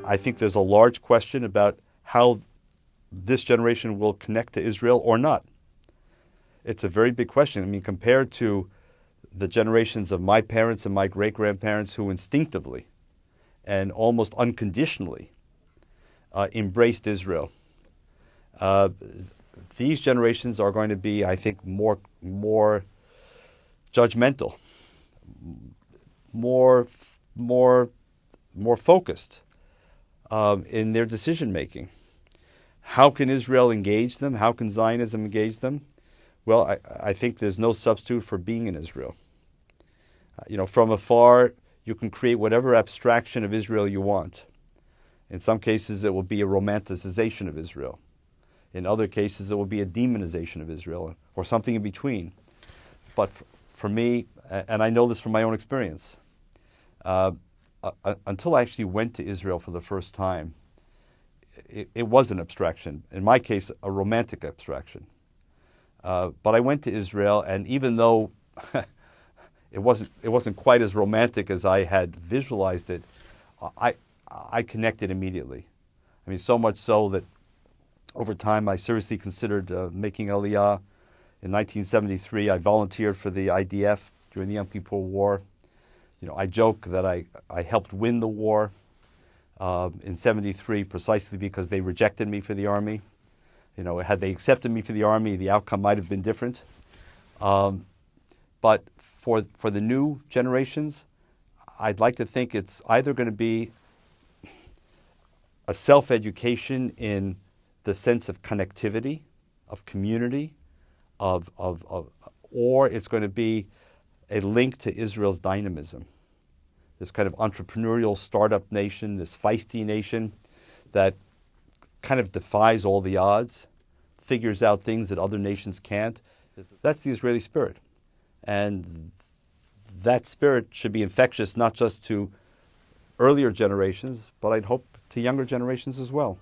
I think there's a large question about how this generation will connect to Israel or not. It's a very big question. I mean, compared to the generations of my parents and my great-grandparents who instinctively and almost unconditionally embraced Israel. These generations are going to be, I think, more judgmental, more focused in their decision making. How can Israel engage them? How can Zionism engage them? Well, I think there's no substitute for being in Israel. From afar, you can create whatever abstraction of Israel you want. In some cases, it will be a romanticization of Israel. In other cases, it will be a demonization of Israel, or something in between. But for me, and I know this from my own experience, until I actually went to Israel for the first time, it was an abstraction. In my case, a romantic abstraction. But I went to Israel, and even though it wasn't quite as romantic as I had visualized it, I connected immediately. I mean, so much so that over time I seriously considered making Aliyah. In 1973, I volunteered for the IDF during the Yom Kippur War. I joke that I helped win the war in 73 precisely because they rejected me for the army. Had they accepted me for the army, the outcome might have been different. But for the new generations, I'd like to think it's either going to be a self-education in the sense of connectivity, of community, or it's going to be a link to Israel's dynamism, this kind of entrepreneurial startup nation, this feisty nation that kind of defies all the odds, figures out things that other nations can't. That's the Israeli spirit. And that spirit should be infectious not just to earlier generations, but I'd hope to younger generations as well.